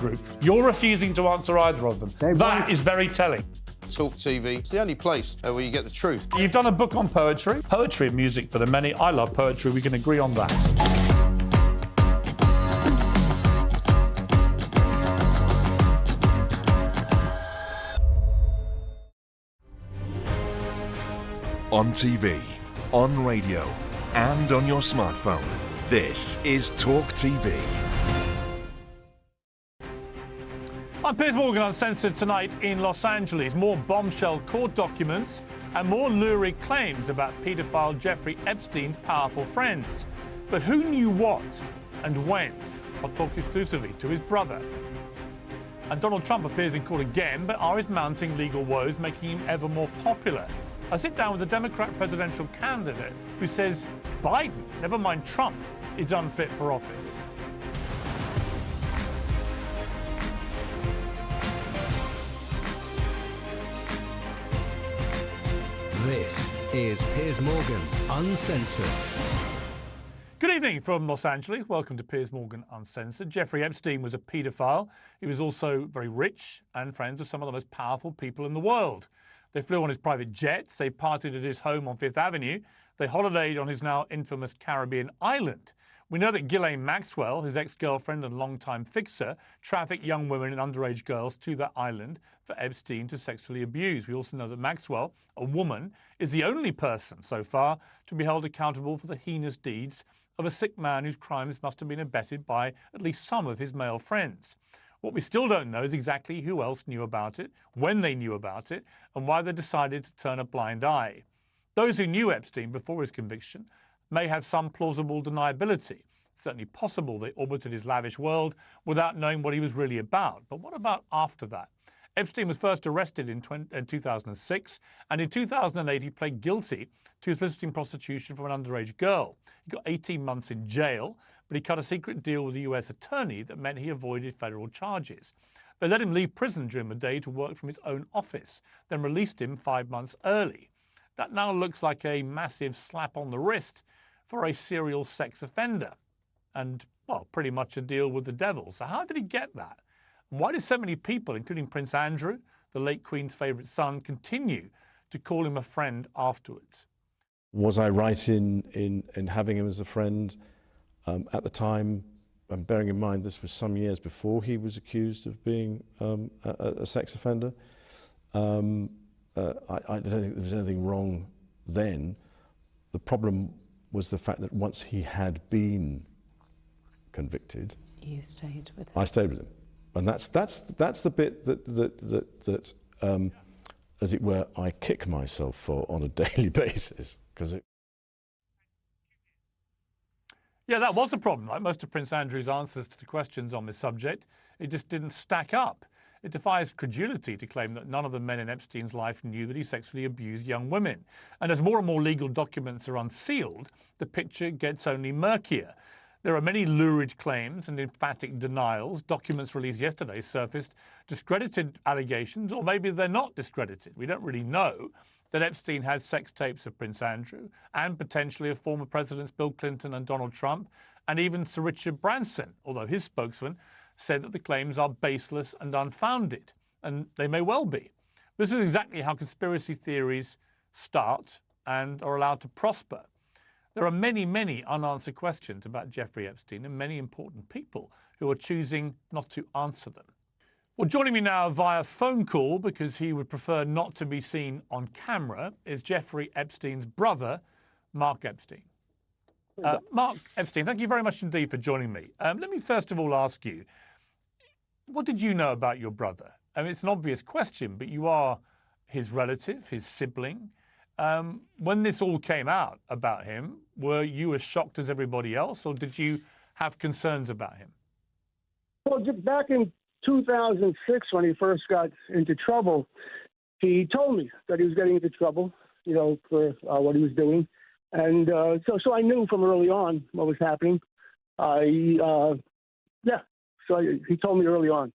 group. You're refusing to answer either of them. That is very telling. TalkTV, it's the only place where you get the truth. You've done a book on poetry. Poetry and music for the many. I love poetry. We can agree on that. On TV, on radio, and on your smartphone. This is TalkTV. I'm Piers Morgan, Uncensored, tonight in Los Angeles. More bombshell court documents and more lurid claims about paedophile Jeffrey Epstein's powerful friends. But who knew what and when? I'll talk exclusively to his brother. And Donald Trump appears in court again, but are his mounting legal woes making him ever more popular? I sit down with a Democrat presidential candidate who says Biden, never mind Trump, is unfit for office. This is Piers Morgan, Uncensored. Good evening from Los Angeles. Welcome to Piers Morgan Uncensored. Jeffrey Epstein was a paedophile. He was also very rich and friends with some of the most powerful people in the world. They flew on his private jets. They partied at his home on Fifth Avenue. They holidayed on his now infamous Caribbean island. We know that Ghislaine Maxwell, his ex-girlfriend and longtime fixer, trafficked young women and underage girls to that island for Epstein to sexually abuse. We also know that Maxwell, a woman, is the only person so far to be held accountable for the heinous deeds of a sick man whose crimes must have been abetted by at least some of his male friends. What we still don't know is exactly who else knew about it, when they knew about it, and why they decided to turn a blind eye. Those who knew Epstein before his conviction may have some plausible deniability. It's certainly possible they orbited his lavish world without knowing what he was really about. But what about after that? Epstein was first arrested in 2006, and in 2008 he pled guilty to soliciting prostitution from an underage girl. He got 18 months in jail, but he cut a secret deal with the US attorney that meant he avoided federal charges. They let him leave prison during the day to work from his own office, then released him 5 months early. That now looks like a massive slap on the wrist for a serial sex offender. And, well, pretty much a deal with the devil. So how did he get that? And why did so many people, including Prince Andrew, the late Queen's favourite son, continue to call him a friend afterwards? Was I right in having him as a friend at the time, and bearing in mind this was some years before he was accused of being a sex offender? I don't think there was anything wrong then. The problem was the fact that once he had been convicted, you stayed with him. I stayed with him, and that's the bit that as it were, I kick myself for on a daily basis, because Yeah, that was a problem. Like most of Prince Andrew's answers to the questions on this subject, it just didn't stack up. It defies credulity to claim that none of the men in Epstein's life knew that he sexually abused young women. And as more and more legal documents are unsealed, the picture gets only murkier. There are many lurid claims and emphatic denials. Documents released yesterday surfaced discredited allegations, or maybe they're not discredited. We don't really know that Epstein had sex tapes of Prince Andrew and potentially of former Presidents Bill Clinton and Donald Trump, and even Sir Richard Branson, although his spokesman said that the claims are baseless and unfounded, and they may well be. This is exactly how conspiracy theories start and are allowed to prosper. There are many, many unanswered questions about Jeffrey Epstein and many important people who are choosing not to answer them. Well, joining me now via phone call, because he would prefer not to be seen on camera, is Jeffrey Epstein's brother, Mark Epstein. Mark Epstein, thank you very much indeed for joining me. Let me first of all ask you, what did you know about your brother? I mean, it's an obvious question, but you are his relative, his sibling. When this all came out about him, were you as shocked as everybody else, or did you have concerns about him? Well, back in 2006, when he first got into trouble, he told me that he was getting into trouble, for what he was doing. And so I knew from early on what was happening. He told me early on.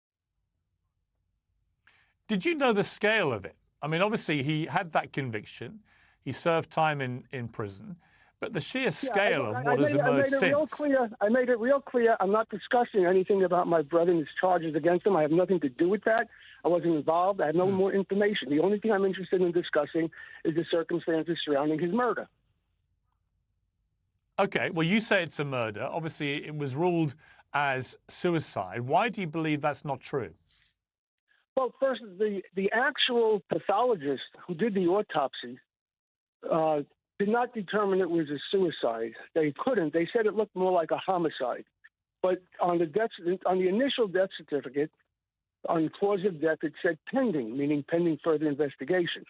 Did you know the scale of it? I mean, obviously, he had that conviction. He served time in prison. But the sheer scale of what has I emerged made it real since. clear. I made it real clear. I'm not discussing anything about my brother and his charges against him. I have nothing to do with that. I wasn't involved. I have no more information. The only thing I'm interested in discussing is the circumstances surrounding his murder. Okay, well, you say it's a murder. Obviously, it was ruled as suicide. Why do you believe that's not true? Well, first, the actual pathologist who did the autopsy did not determine it was a suicide. They couldn't. They said it looked more like a homicide. But on the initial death certificate, on the cause of death, it said pending, meaning pending further investigation,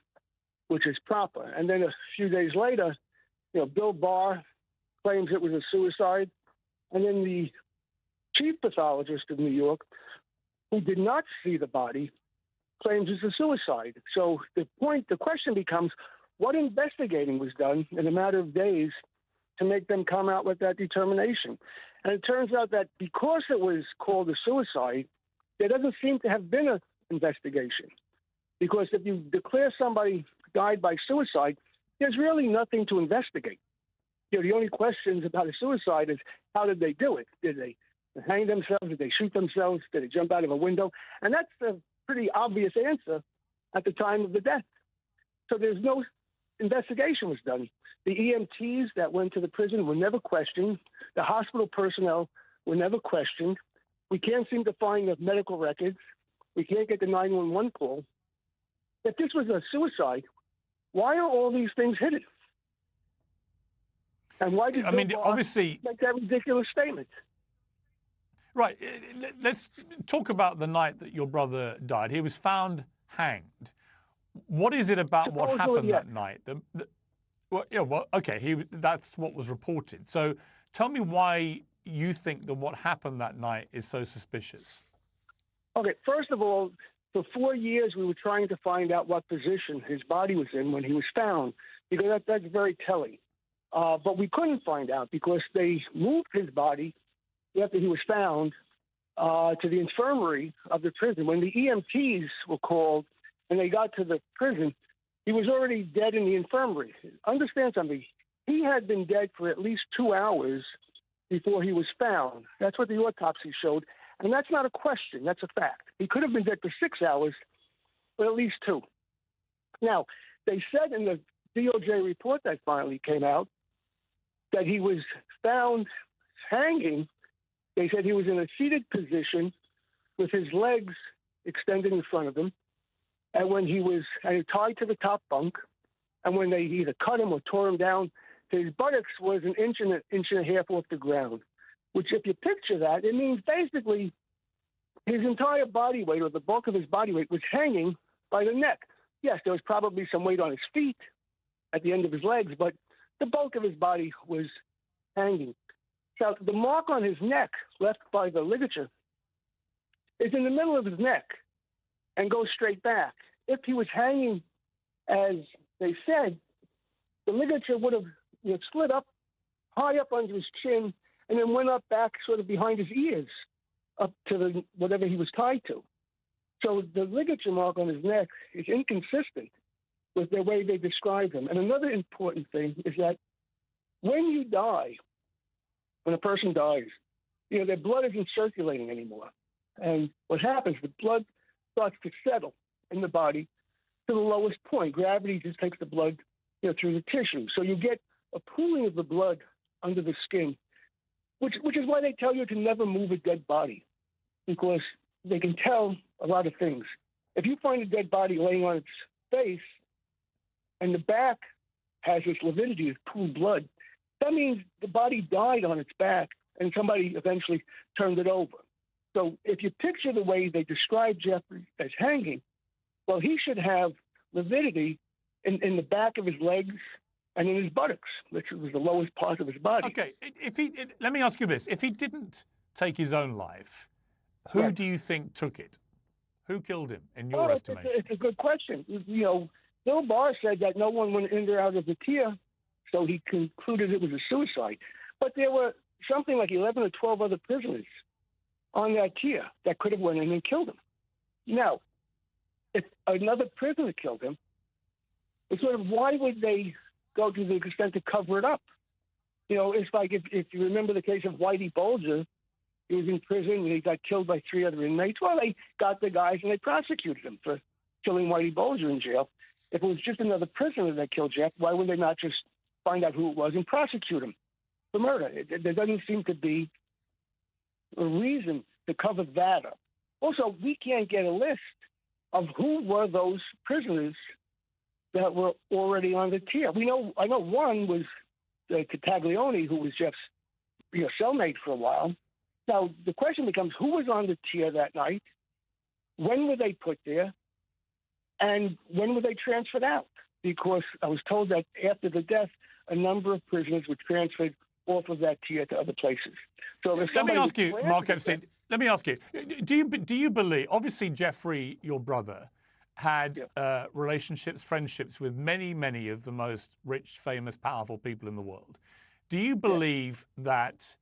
which is proper. And then a few days later, Bill Barr claims it was a suicide. And then the chief pathologist of New York, who did not see the body, claims it's a suicide. So the question becomes, what investigating was done in a matter of days to make them come out with that determination? And it turns out that because it was called a suicide, there doesn't seem to have been an investigation. Because if you declare somebody died by suicide, there's really nothing to investigate. The only questions about a suicide is, how did they do it? Did they hang themselves? Did they shoot themselves? Did they jump out of a window? And that's a pretty obvious answer at the time of the death. So there's no investigation was done. The EMTs that went to the prison were never questioned. The hospital personnel were never questioned. We can't seem to find the medical records. We can't get the 911 call. If this was a suicide, why are all these things hidden? And why did Bill Barr obviously make that ridiculous statement? Right. Let's talk about the night that your brother died. He was found hanged. What is it about what happened that night? That's what was reported. So tell me why you think that what happened that night is so suspicious. Okay, first of all, for 4 years we were trying to find out what position his body was in when he was found, because that's very telling. But we couldn't find out because they moved his body after he was found to the infirmary of the prison. When the EMTs were called and they got to the prison, he was already dead in the infirmary. Understand something. He had been dead for at least 2 hours before he was found. That's what the autopsy showed. And that's not a question. That's a fact. He could have been dead for 6 hours, but at least 2. Now, they said in the DOJ report that finally came out that he was found hanging. They said he was in a seated position with his legs extended in front of him. And when he was tied to the top bunk, and when they either cut him or tore him down, his buttocks was an inch and a half off the ground, which if you picture that, it means basically his entire body weight, or the bulk of his body weight, was hanging by the neck. Yes, there was probably some weight on his feet at the end of his legs, but the bulk of his body was hanging. So the mark on his neck left by the ligature is in the middle of his neck and goes straight back. If he was hanging, as they said, the ligature would have slid up high up under his chin and then went up back sort of behind his ears up to whatever he was tied to. So the ligature mark on his neck is inconsistent with the way they describe him. And another important thing is that when you die, when a person dies, their blood isn't circulating anymore. And what happens, the blood starts to settle in the body to the lowest point. Gravity just takes the blood through the tissue. So you get a pooling of the blood under the skin, which is why they tell you to never move a dead body, because they can tell a lot of things. If you find a dead body laying on its face and the back has this lividity of pooled blood, that means the body died on its back and somebody eventually turned it over. So if you picture the way they describe Jeffrey as hanging, well, he should have lividity in the back of his legs and in his buttocks, which was the lowest part of his body. Okay, let me ask you this. If he didn't take his own life, who do you think took it? Who killed him, in your estimation? It's a good question. Bill Barr said that no one went in or out of the tier, so he concluded it was a suicide. But there were something like 11 or 12 other prisoners on that tier that could have went in and killed him. Now, if another prisoner killed him, it's sort of, why would they go to the extent to cover it up? You know, it's like if you remember the case of Whitey Bulger, he was in prison and he got killed by 3 other inmates. Well, they got the guys and they prosecuted him for killing Whitey Bulger in jail. If it was just another prisoner that killed Jeff, why would they not just find out who it was and prosecute him for murder? There doesn't seem to be a reason to cover that up. Also, we can't get a list of who were those prisoners that were already on the tier. I know one was Taglione, who was Jeff's cellmate for a while. Now, the question becomes, who was on the tier that night? When were they put there? And when were they transferred out? Because I was told that after the death, a number of prisoners were transferred off of that tier to other places. So if let me ask you, Mark Epstein, Epstein, let me ask you, do you believe, obviously Jeffrey, your brother, had relationships, friendships with many of the most rich, famous, powerful people in the world. Do you believe that,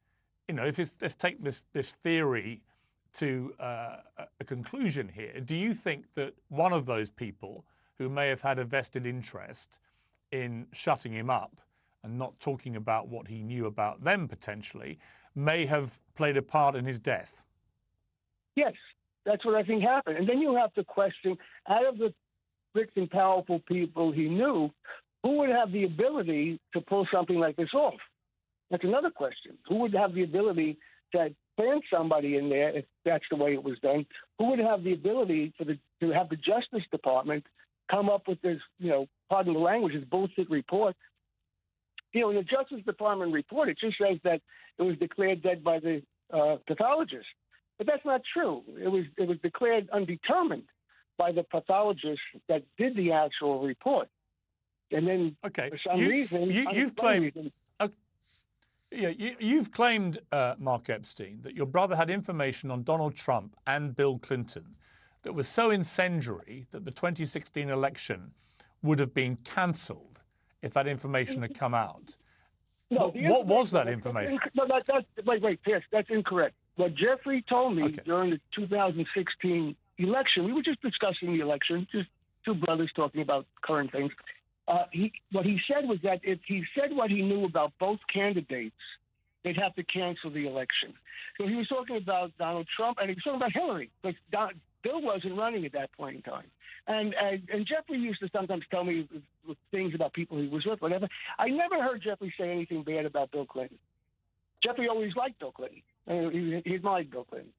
let's take this theory to a conclusion here. Do you think that one of those people who may have had a vested interest in shutting him up and not talking about what he knew about them potentially may have played a part in his death? Yes, that's what I think happened. And then you have to question, out of the rich and powerful people he knew, who would have the ability to pull something like this off? That's another question. Who would have the ability to plant somebody in there if that's the way it was done? Who would have the ability to have the Justice Department come up with this, pardon the language, this bullshit report? In the Justice Department report, it just says that it was declared dead by the pathologist. But that's not true. It was declared undetermined by the pathologist that did the actual report. And then for some reason, you've claimed, Mark Epstein, that your brother had information on Donald Trump and Bill Clinton that was so incendiary that the 2016 election would have been cancelled if that information had come out. No, what was that information? Wait, Piers, that's incorrect. What Jeffrey told me during the 2016 election, we were just discussing the election, just two brothers talking about current things. What he said was that if he said what he knew about both candidates, they'd have to cancel the election. So he was talking about Donald Trump, and he was talking about Hillary, but Bill wasn't running at that point in time. And Jeffrey used to sometimes tell me things about people he was with, whatever. I never heard Jeffrey say anything bad about Bill Clinton. Jeffrey always liked Bill Clinton. He admired Bill Clinton.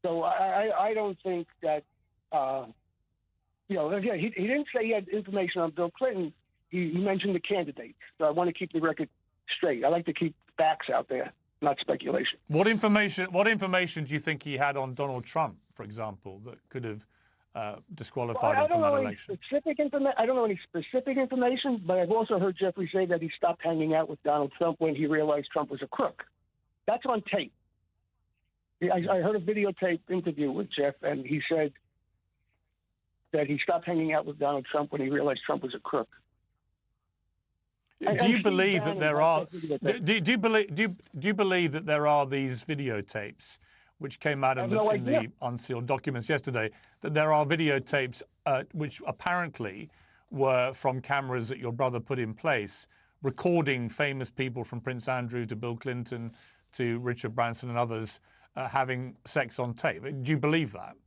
So I don't think that, again, he didn't say he had information on Bill Clinton. He mentioned the candidates. So I want to keep the record straight. I like to keep facts out there, not speculation. What information do you think he had on Donald Trump, for example, that could have disqualified him from that election? I don't know any specific information, but I've also heard Jeffrey say that he stopped hanging out with Donald Trump when he realized Trump was a crook. That's on tape. I heard a videotape interview with Jeff, and he said that he stopped hanging out with Donald Trump when he realized Trump was a crook. Do you believe that there are? Do you believe that there are these videotapes, which came out in the unsealed documents yesterday? That there are videotapes which apparently were from cameras that your brother put in place, recording famous people from Prince Andrew to Bill Clinton to Richard Branson and others having sex on tape. Do you believe that?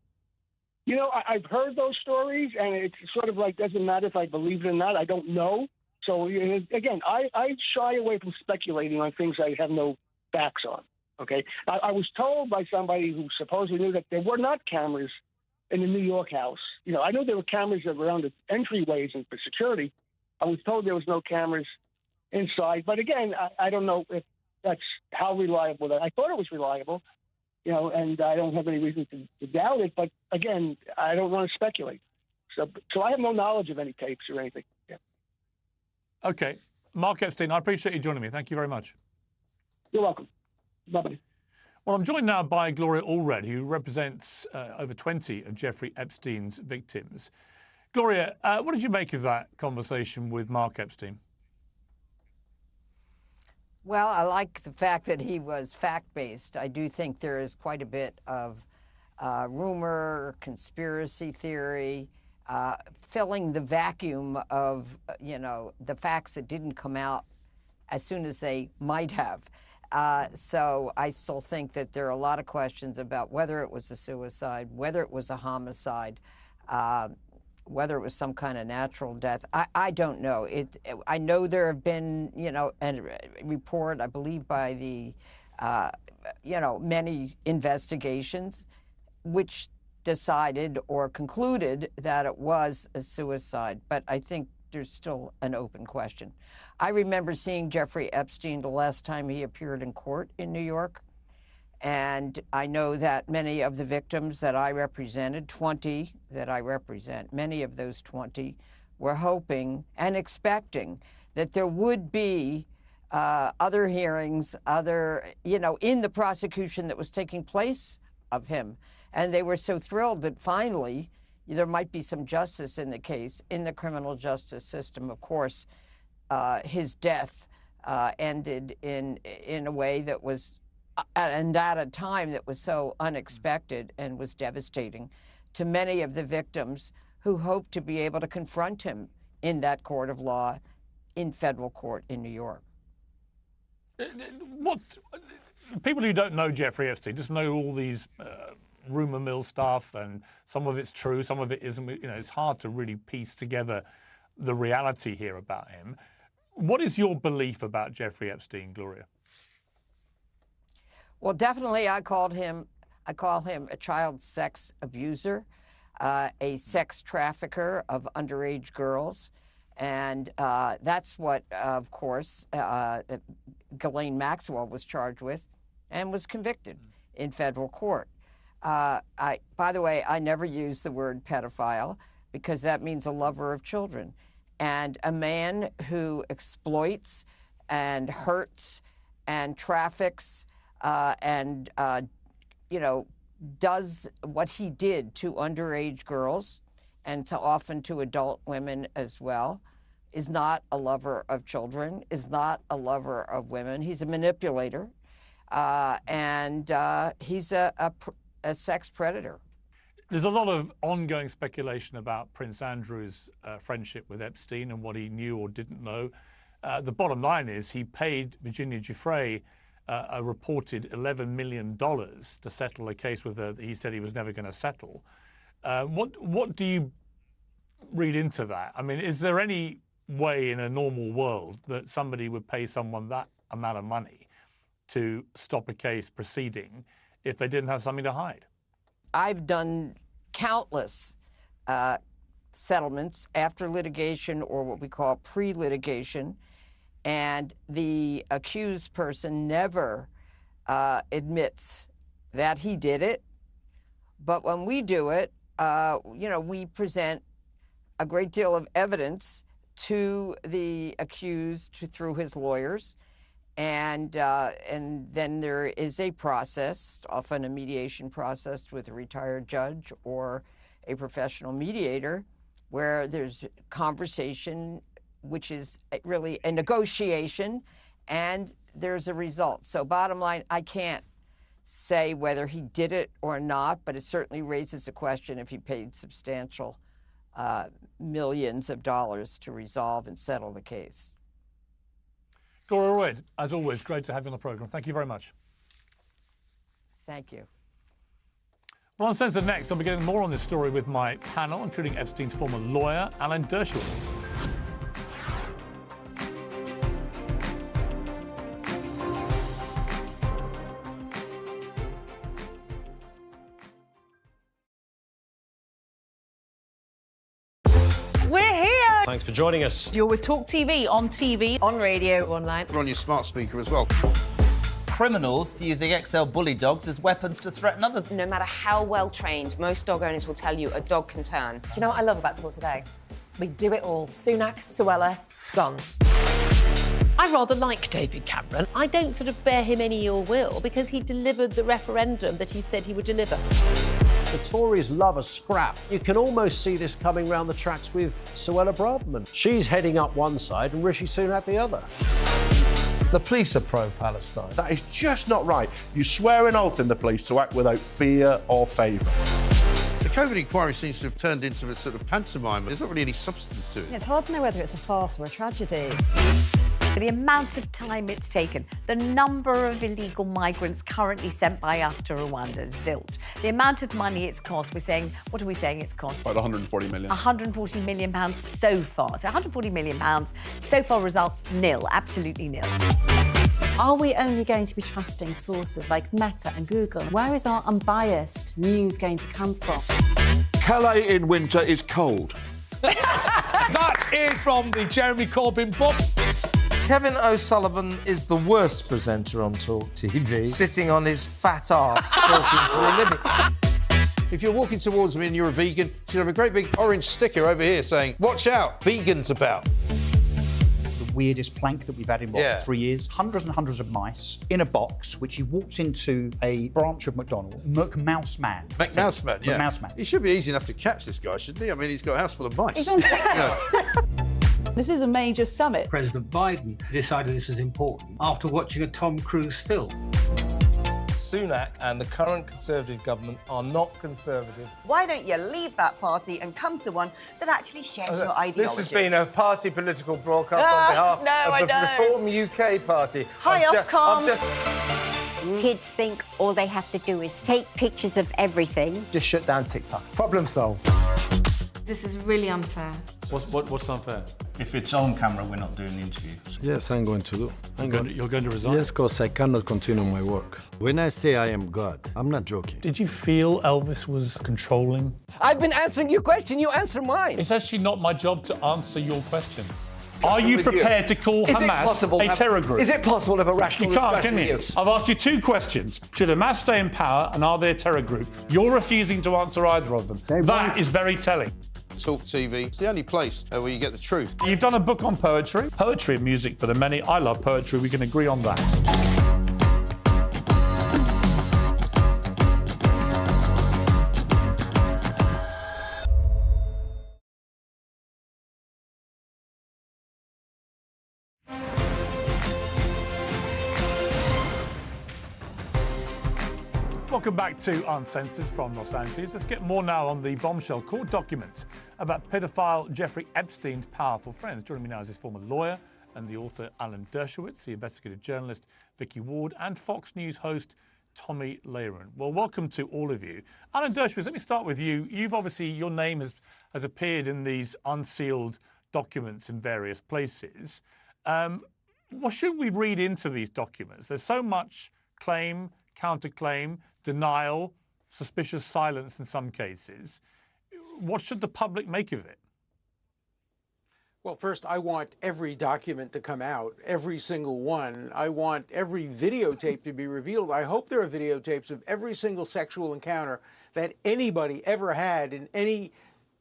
I've heard those stories, and it's sort of like, doesn't matter if I believe it or not. I don't know. So, again, I shy away from speculating on things I have no facts on, okay? I was told by somebody who supposedly knew that there were not cameras in the New York house. I know there were cameras around the entryways and for security. I was told there was no cameras inside. But, again, I don't know if that's how reliable that. I thought it was reliable, and I don't have any reason to doubt it. But, again, I don't want to speculate. So I have no knowledge of any tapes or anything. Yeah. Okay. Mark Epstein, I appreciate you joining me. Thank you very much. You're welcome. Bye-bye. Well, I'm joined now by Gloria Allred, who represents over 20 of Jeffrey Epstein's victims. Gloria, what did you make of that conversation with Mark Epstein? Well, I like the fact that he was fact-based. I do think there is quite a bit of rumor, conspiracy theory, filling the vacuum of, the facts that didn't come out as soon as they might have. So I still think that there are a lot of questions about whether it was a suicide, whether it was a homicide, whether it was some kind of natural death. I don't know. I know there have been, a report, I believe, by the, many investigations, which decided or concluded that it was a suicide. But I think there's still an open question. I remember seeing Jeffrey Epstein the last time he appeared in court in New York. And I know that many of the victims that I represented, 20 that I represent, many of those 20 were hoping and expecting that there would be other hearings, in the prosecution that was taking place of him. And they were so thrilled that finally there might be some justice in the case, in the criminal justice system. Of course, his death ended in a way that was, and at a time that was so unexpected and was devastating to many of the victims who hoped to be able to confront him in that court of law, in federal court in New York. What people who don't know Jeffrey Epstein just know all these rumor mill stuff, and some of it's true, some of it isn't. It's hard to really piece together the reality here about him. What is your belief about Jeffrey Epstein, Gloria? Well, definitely, I call him a child sex abuser, a sex trafficker of underage girls, and that's what, of course, Ghislaine Maxwell was charged with and was convicted in federal court. By the way, I never use the word pedophile because that means a lover of children, and a man who exploits and hurts and traffics and does what he did to underage girls and often to adult women as well, is not a lover of children, is not a lover of women. He's a manipulator, and he's a sex predator. There's a lot of ongoing speculation about Prince Andrew's friendship with Epstein and what he knew or didn't know. The bottom line is he paid Virginia Giuffre a reported $11 million to settle a case with her that he said he was never going to settle. What do you read into that? I mean, is there any way in a normal world that somebody would pay someone that amount of money to stop a case proceeding if they didn't have something to hide? I've done countless settlements after litigation, or what we call pre-litigation, and the accused person never admits that he did it. But when we do it, we present a great deal of evidence to the accused through his lawyers, and then there is a process, often a mediation process with a retired judge or a professional mediator, where there's conversation, which is really a negotiation, and there's a result. So bottom line, I can't say whether he did it or not, but it certainly raises a question if he paid substantial millions of dollars to resolve and settle the case. Gloria Royd, as always, great to have you on the programme. Thank you very much. Thank you. Well, Uncensored next, I'll be getting more on this story with my panel, including Epstein's former lawyer, Alan Dershowitz. We're here! Thanks for joining us. You're with TalkTV, on radio, online. We're on your smart speaker as well. Criminals using XL bully dogs as weapons to threaten others. No matter how well trained, most dog owners will tell you a dog can turn. Do you know what I love about Talk Today? We do it all. Sunak, Suella, scones. I rather like David Cameron. I don't sort of bear him any ill will because he delivered the referendum that he said he would deliver. The Tories love a scrap. You can almost see this coming round the tracks with Suella Braverman. She's heading up one side and Rishi Sunak the other. The police are pro-Palestine. That is just not right. You swear an oath in the police to act without fear or favour. The COVID inquiry seems to have turned into a sort of pantomime. There's not really any substance to it. It's hard to know whether it's a farce or a tragedy. For the amount of time it's taken, the number of illegal migrants currently sent by us to Rwanda, zilch. The amount of money it's cost, we're saying, what are we saying it's cost? About 140 million. 140 million pounds so far. So 140 million pounds, so far result nil, absolutely nil. Are we only going to be trusting sources like Meta and Google? Where is our unbiased news going to come from? Calais in winter is cold. That is from the Jeremy Corbyn book. Kevin O'Sullivan is the worst presenter on Talk TV, sitting on his fat arse talking for a living. If you're walking towards me and you're a vegan, you should have a great big orange sticker over here saying, "Watch out, vegan's about." Weirdest plank that we've had in 3 years. Hundreds and hundreds of mice in a box, which he walked into a branch of McDonald's. McMouse Man. McMouse Man, yeah. McMouse Man. He should be easy enough to catch, this guy, shouldn't he? I mean, he's got a house full of mice. This is a major summit. President Biden decided this was important after watching a Tom Cruise film. Sunak and the current Conservative government are not Conservative. Why don't you leave that party and come to one that actually shares your ideologies? This has been a party political broadcast on behalf of the Reform UK Party. Hi, Ofcom. Kids think all they have to do is take pictures of everything. Just shut down TikTok. Problem solved. This is really unfair. What's unfair? If it's on camera, we're not doing the interview. Yes, I'm going to do. You're going to resign? Yes, because I cannot continue my work. When I say I am God, I'm not joking. Did you feel Elvis was controlling? I've been answering your question, you answer mine. It's actually not my job to answer your questions. Are you prepared to call Hamas a terror group? Is it possible to have a rational discussion? You can't, can you? I've asked you two questions. Should Hamas stay in power and are they a terror group? You're refusing to answer either of them. That is very telling. Talk TV. It's the only place where you get the truth. You've done a book on poetry. Poetry and music for the many. I love poetry. We can agree on that. Welcome back to Uncensored from Los Angeles. Let's get more now on the bombshell court documents about paedophile Jeffrey Epstein's powerful friends. Joining me now is his former lawyer and the author Alan Dershowitz, the investigative journalist Vicky Ward, and Fox News host Tommy Lahren. Well, welcome to all of you. Alan Dershowitz, let me start with you. You've obviously, your name has appeared in these unsealed documents in various places. What should we read into these documents? There's so much claim, counterclaim, denial, suspicious silence in some cases. What should the public make of it? Well, first, I want every document to come out, every single one. I want every videotape to be revealed. I hope there are videotapes of every single sexual encounter that anybody ever had in any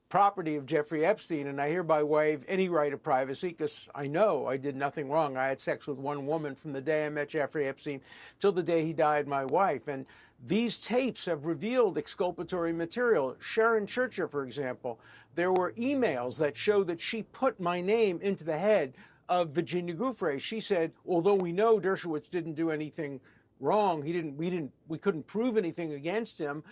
property of Jeffrey Epstein, and I hereby waive any right of privacy because I know I did nothing wrong. I had sex with one woman from the day I met Jeffrey Epstein till the day he died, my wife. And these tapes have revealed exculpatory material. Sharon Churcher, for example, there were emails that show that she put my name into the head of Virginia Giuffre. She said, although we know Dershowitz didn't do anything wrong, we couldn't prove anything against him,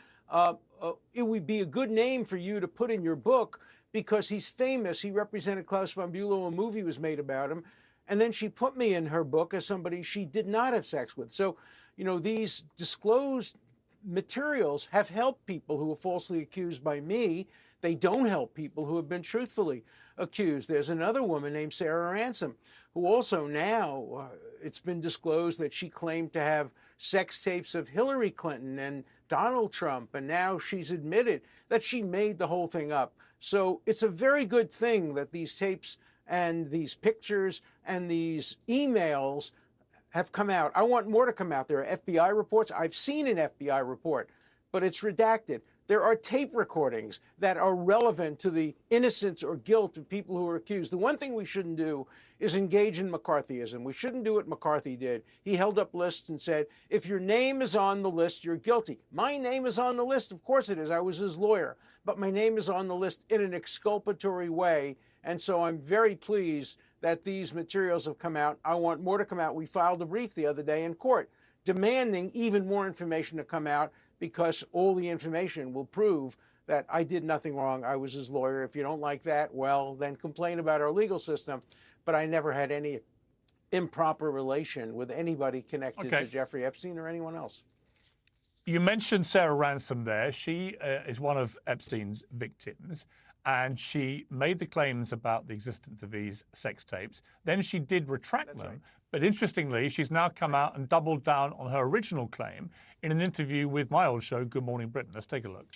it would be a good name for you to put in your book because he's famous. He represented Klaus von Bülow. A movie was made about him. And then she put me in her book as somebody she did not have sex with. So, you know, these disclosed materials have helped people who were falsely accused by me. They don't help people who have been truthfully accused. There's another woman named Sarah Ransom who also now, it's been disclosed that she claimed to have sex tapes of Hillary Clinton and Donald Trump, and now she's admitted that she made the whole thing up. So it's a very good thing that these tapes and these pictures and these emails have come out. I want more to come out. There are FBI reports. I've seen an FBI report, but it's redacted. There are tape recordings that are relevant to the innocence or guilt of people who are accused. The one thing we shouldn't do is engage in McCarthyism. We shouldn't do what McCarthy did. He held up lists and said, if your name is on the list, you're guilty. My name is on the list. Of course it is. I was his lawyer. But my name is on the list in an exculpatory way. And so I'm very pleased that these materials have come out. I want more to come out. We filed a brief the other day in court demanding even more information to come out because all the information will prove that I did nothing wrong. I was his lawyer. If you don't like that, well, then complain about our legal system. But I never had any improper relation with anybody connected to Jeffrey Epstein or anyone else. You mentioned Sarah Ransom there. She is one of Epstein's victims, and she made the claims about the existence of these sex tapes. Then she did retract them. Right. But interestingly, she's now come out and doubled down on her original claim in an interview with my old show, Good Morning Britain. Let's take a look.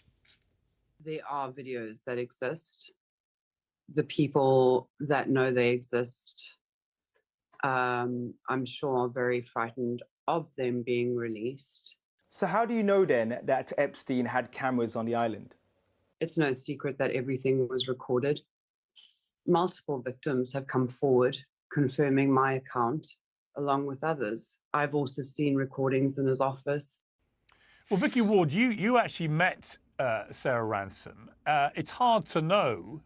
There are videos that exist. The people that know they exist, I'm sure, are very frightened of them being released. So how do you know then that Epstein had cameras on the island? It's no secret that everything was recorded. Multiple victims have come forward confirming my account, along with others. I've also seen recordings in his office. Well, Vicky Ward, you actually met Sarah Ransom. It's hard to know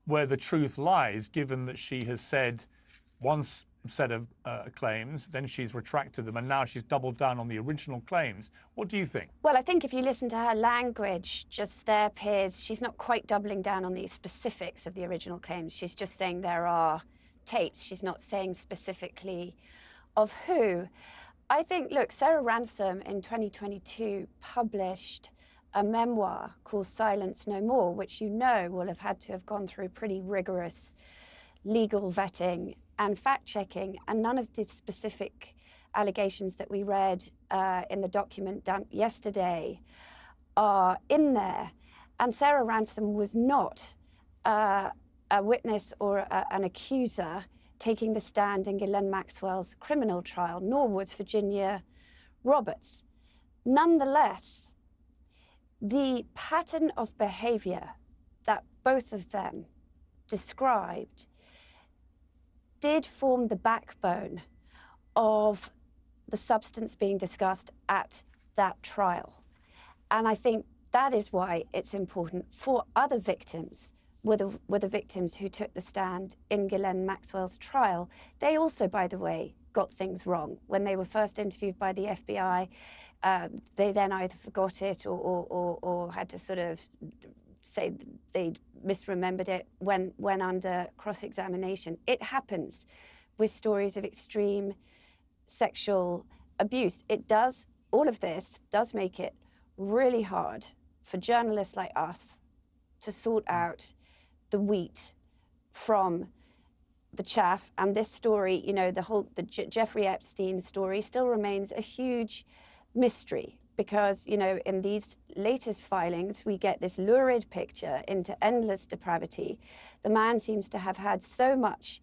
where the truth lies, given that she has said once set of claims, then she's retracted them, and now she's doubled down on the original claims. What do you think? Well, I think if you listen to her language just there, Piers, she's not quite doubling down on the specifics of the original claims. She's just saying there are tapes. She's not saying specifically of who. I think, look, Sarah Ransom in 2022 published a memoir called Silence No More, which you know will have had to have gone through pretty rigorous legal vetting and fact-checking, and none of the specific allegations that we read in the document dump yesterday are in there. And Sarah Ransom was not a witness or an accuser taking the stand in Ghislaine Maxwell's criminal trial, nor was Virginia Roberts. Nonetheless, the pattern of behavior that both of them described did form the backbone of the substance being discussed at that trial. And I think that is why it's important for other victims, were the victims who took the stand in Ghislaine Maxwell's trial. They also, by the way, got things wrong. When they were first interviewed by the FBI, they then either forgot it or had to sort of say they'd misremembered it when under cross-examination. It happens with stories of extreme sexual abuse. All of this does make it really hard for journalists like us to sort out the wheat from the chaff. And this story, you know, the Jeffrey Epstein story still remains a huge mystery, because, you know, in these latest filings, we get this lurid picture into endless depravity. The man seems to have had so much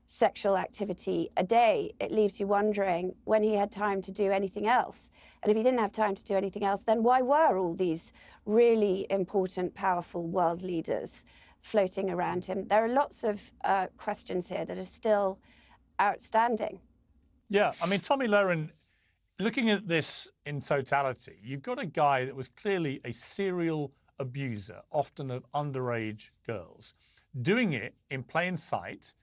sexual activity a day, it leaves you wondering when he had time to do anything else. And if he didn't have time to do anything else, then why were all these really important, powerful world leaders floating around him? There are lots of questions here that are still outstanding. Yeah, I mean, Tommy Laren, looking at this in totality, you've got a guy that was clearly a serial abuser, often of underage girls, doing it in plain sight,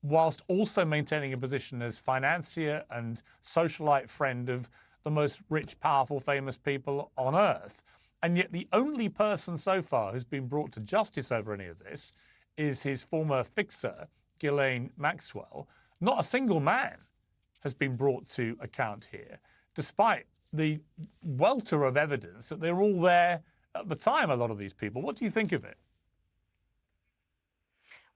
whilst also maintaining a position as financier and socialite friend of the most rich, powerful, famous people on earth. And yet the only person so far who's been brought to justice over any of this is his former fixer, Ghislaine Maxwell. Not a single man has been brought to account here, despite the welter of evidence that they're all there at the time, a lot of these people. What do you think of it?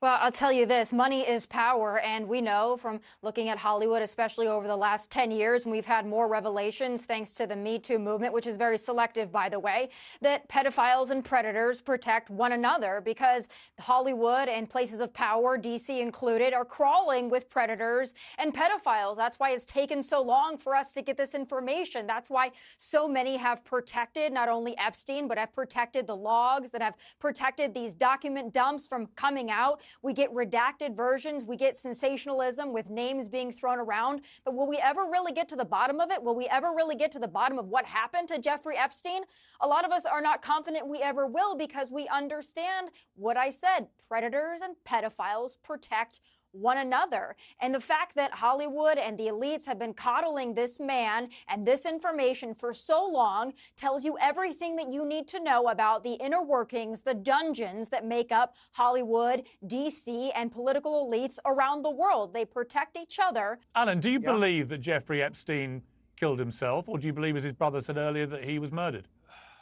Well, I'll tell you this, money is power, and we know from looking at Hollywood, especially over the last 10 years, and we've had more revelations thanks to the Me Too movement, which is very selective, by the way, that pedophiles and predators protect one another, because Hollywood and places of power, DC included, are crawling with predators and pedophiles. That's why it's taken so long for us to get this information. That's why so many have protected not only Epstein, but have protected the logs, that have protected these document dumps from coming out. We get redacted versions. We get sensationalism with names being thrown around. But will we ever really get to the bottom of it? Will we ever really get to the bottom of what happened to Jeffrey Epstein? A lot of us are not confident we ever will, because we understand what I said. Predators and pedophiles protect one another. And the fact that Hollywood and the elites have been coddling this man and this information for so long tells you everything that you need to know about the inner workings, the dungeons that make up Hollywood, DC, and political elites around the world. They protect each other. Alan, do you believe that Jeffrey Epstein killed himself, or do you believe, as his brother said earlier, that he was murdered?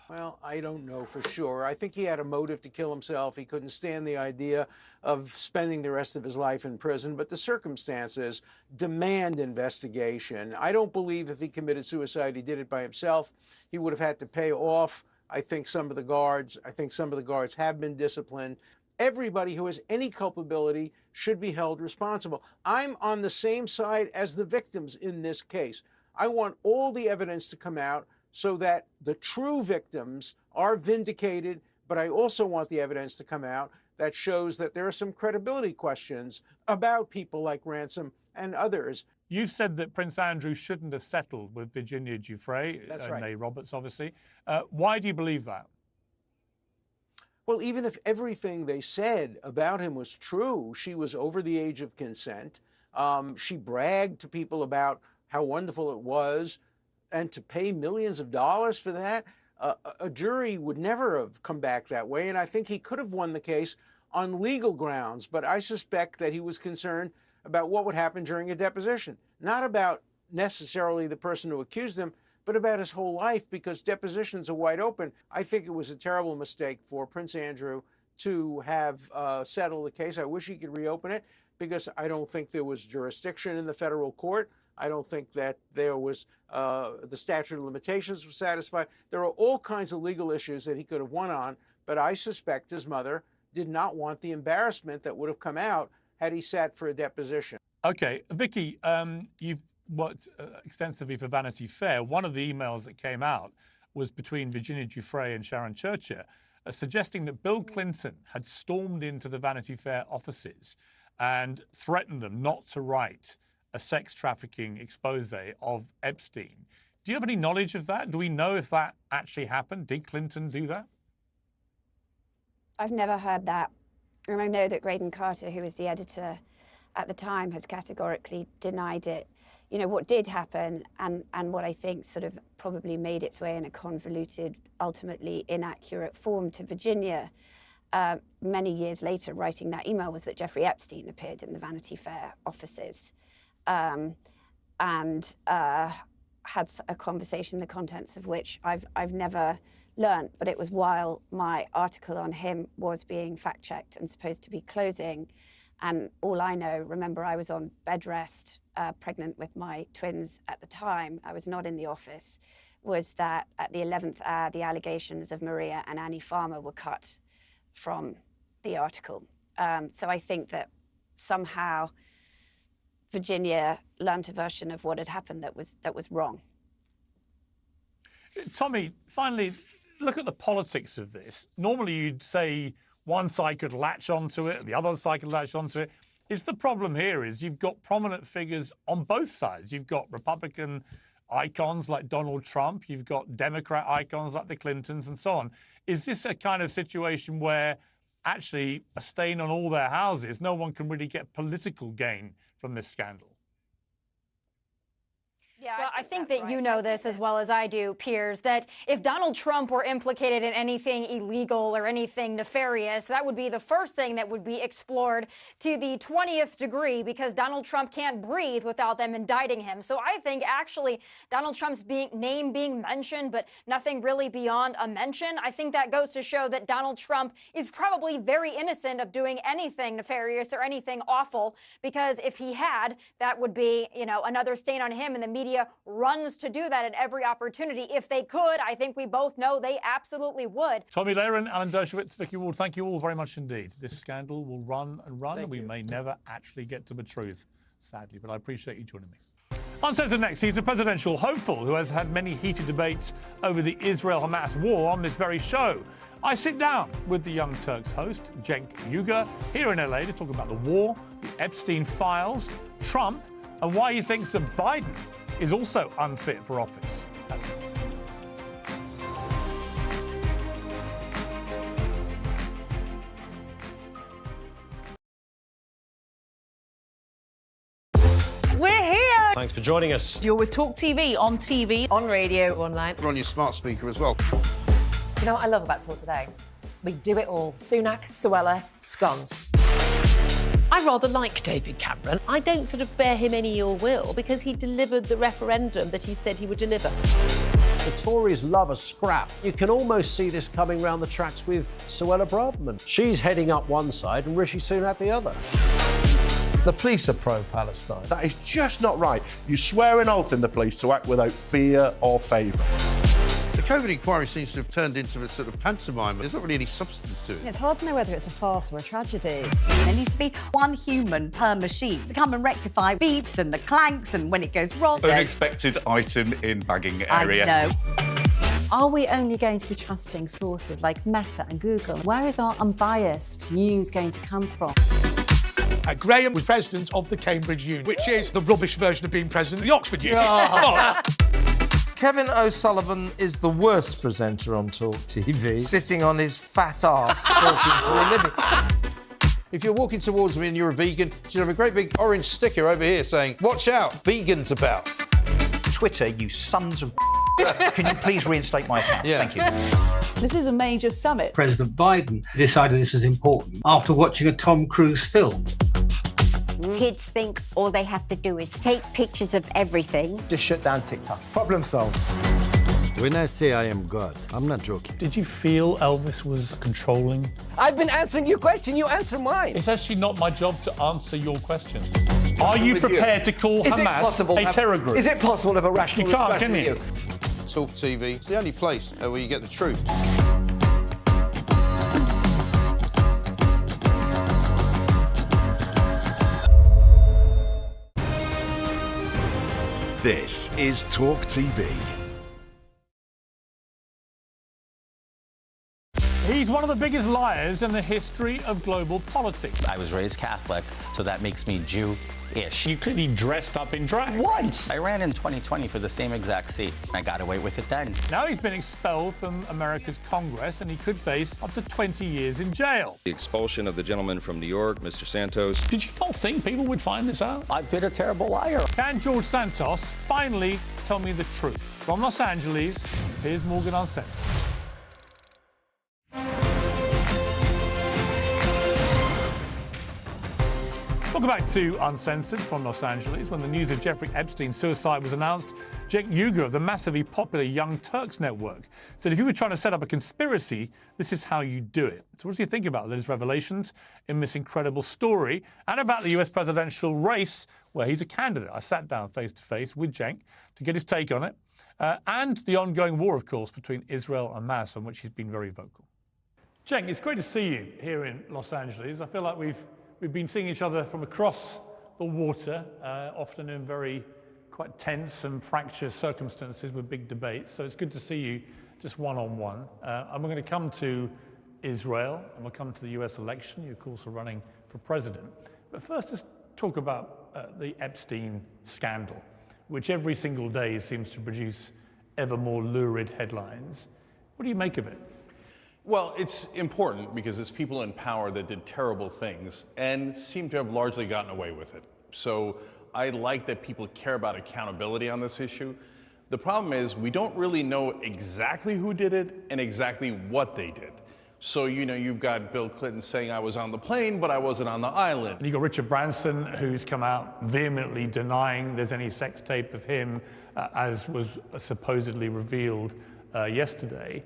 Well, I don't know for sure. I think he had a motive to kill himself. He couldn't stand the idea of spending the rest of his life in prison, but the circumstances demand investigation. I don't believe if he committed suicide, he did it by himself. He would have had to pay off, I think, some of the guards. I think some of the guards have been disciplined. Everybody who has any culpability should be held responsible. I'm on the same side as the victims in this case. I want all the evidence to come out so that the true victims are vindicated, but I also want the evidence to come out that shows that there are some credibility questions about people like Ransom and others. You've said that Prince Andrew shouldn't have settled with Virginia Giuffre, That's right. née Roberts, obviously. Why do you believe that? Well, even if everything they said about him was true, she was over the age of consent. She bragged to people about how wonderful it was, and to pay millions of dollars for that, a jury would never have come back that way. And I think he could have won the case on legal grounds, but I suspect that he was concerned about what would happen during a deposition, not about necessarily the person who accused him, but about his whole life, because depositions are wide open. I think it was a terrible mistake for Prince Andrew to have settled the case. I wish he could reopen it, because I don't think there was jurisdiction in the federal court. I don't think that there was the statute of limitations was satisfied. There are all kinds of legal issues that he could have won on, but I suspect his mother did not want the embarrassment that would have come out had he sat for a deposition. Okay, Vicky, you've worked extensively for Vanity Fair. One of the emails that came out was between Virginia Giuffre and Sharon Churchill, suggesting that Bill Clinton had stormed into the Vanity Fair offices and threatened them not to write a sex trafficking expose of Epstein. Do you have any knowledge of that? Do we know if that actually happened? Did Clinton do that? I've never heard that. And I know that Graydon Carter, who was the editor at the time, has categorically denied it. You know, what did happen, and what I think sort of probably made its way in a convoluted, ultimately inaccurate form to Virginia many years later, writing that email, was that Jeffrey Epstein appeared in the Vanity Fair offices and had a conversation, the contents of which I've never learned, but it was while my article on him was being fact-checked and supposed to be closing. And all I know, remember, I was on bed rest, pregnant with my twins at the time, I was not in the office, was that at the 11th hour, the allegations of Maria and Annie Farmer were cut from the article. So I think that somehow Virginia learnt a version of what had happened that was wrong. Tommy, finally, look at the politics of this. Normally you'd say one side could latch onto it, the other side could latch onto it. It's the problem here is you've got prominent figures on both sides. You've got Republican icons like Donald Trump, you've got Democrat icons like the Clintons and so on. Is this a kind of situation where actually a stain on all their houses, no one can really get political gain from this scandal? Yeah, well, I think that you know this as well as I do, Piers, that if Donald Trump were implicated in anything illegal or anything nefarious, that would be the first thing that would be explored to the 20th degree, because Donald Trump can't breathe without them indicting him. So I think actually Donald Trump's name being mentioned, but nothing really beyond a mention, I think that goes to show that Donald Trump is probably very innocent of doing anything nefarious or anything awful, because if he had, that would be, you know, another stain on him, and the media runs to do that at every opportunity. If they could, I think we both know they absolutely would. Tommy Lehrer, Alan Dershowitz, Vicky Ward, thank you all very much indeed. This scandal will run and run, and we may never actually get to the truth, sadly, but I appreciate you joining me. Uncensored next, he's a presidential hopeful who has had many heated debates over the Israel-Hamas war on this very show. I sit down with the Young Turks host, Cenk Uygur, here in LA to talk about the war, the Epstein files, Trump, and why he thinks that Biden is also unfit for office. That's it. Thanks for joining us. You're with TalkTV, on TV, on radio, online. We're on your smart speaker as well. Do you know what I love about Talk Today? We do it all. Sunak, Suella, scones. I rather like David Cameron. I don't sort of bear him any ill will because he delivered the referendum that he said he would deliver. The Tories love a scrap. You can almost see this coming round the tracks with Suella Braverman. She's heading up one side and Rishi Sunak the other. The police are pro-Palestine. That is just not right. You swear an oath in the police to act without fear or favour. The COVID inquiry seems to have turned into a sort of pantomime. There's not really any substance to it. It's hard to know whether it's a farce or a tragedy. There needs to be one human per machine to come and rectify beeps and the clanks and when it goes wrong. Unexpected item in bagging area. I know. Are we only going to be trusting sources like Meta and Google? Where is our unbiased news going to come from? Graham was president of the Cambridge Union, which is the rubbish version of being president of the Oxford Union. Kevin O'Sullivan is the worst presenter on TalkTV, sitting on his fat ass talking for a living. If you're walking towards me and you're a vegan, you should have a great big orange sticker over here saying, "Watch out, vegans about." Twitter, you sons of Can you please reinstate my account? Yeah. Thank you. This is a major summit. President Biden decided this was important after watching a Tom Cruise film. Kids think all they have to do is take pictures of everything. Just shut down TikTok. Problem solved. When I say I am God, I'm not joking. Did you feel Elvis was controlling? I've been answering your question, you answer mine. It's actually not my job to answer your question. Are you prepared to call Hamas a terror group? Is it possible to have a rational You can't, discussion can you? with Talk TV. It's the only place where you get the truth. This is Talk TV. He's one of the biggest liars in the history of global politics. I was raised Catholic, so that makes me Jew-ish. You clearly dressed up in drag. Once! I ran in 2020 for the same exact seat. I got away with it then. Now he's been expelled from America's Congress and he could face up to 20 years in jail. The expulsion of the gentleman from New York, Mr. Santos. Did you not think people would find this out? I've been a terrible liar. Can George Santos finally tell me the truth? From Los Angeles, here's Morgan Uncensored. Welcome back to Uncensored from Los Angeles. When the news of Jeffrey Epstein's suicide was announced, Cenk Uygur of the massively popular Young Turks network said if you were trying to set up a conspiracy, this is how you do it. So what do you think about those revelations in this incredible story and about the US presidential race where he's a candidate? I sat down face to face with Cenk to get his take on it and the ongoing war, of course, between Israel and Hamas, on which he's been very vocal. Cenk, it's great to see you here in Los Angeles. I feel like we've been seeing each other from across the water, often in very quite tense and fractious circumstances with big debates. So it's good to see you just one-on-one. And we're going to come to Israel and we'll come to the US election. You, of course, are running for president. But first, let's talk about the Epstein scandal, which every single day seems to produce ever more lurid headlines. What do you make of it? Well, it's important because it's people in power that did terrible things and seem to have largely gotten away with it. So I like that people care about accountability on this issue. The problem is we don't really know exactly who did it and exactly what they did. So, you know, you've got Bill Clinton saying I was on the plane, but I wasn't on the island. And you've got Richard Branson, who's come out vehemently denying there's any sex tape of him, as was supposedly revealed yesterday.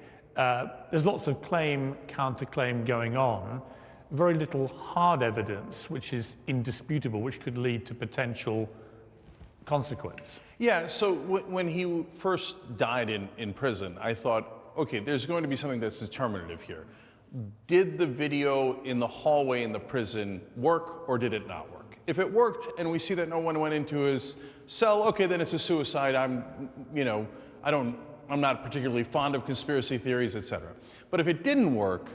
There's lots of claim, counterclaim going on, very little hard evidence, which is indisputable, which could lead to potential consequence. Yeah, so when he first died in prison, I thought, okay, there's going to be something that's determinative here. Did the video in the hallway in the prison work or did it not work? If it worked and we see that no one went into his cell, okay, then it's a suicide. I'm not particularly fond of conspiracy theories, etc. But if it didn't work,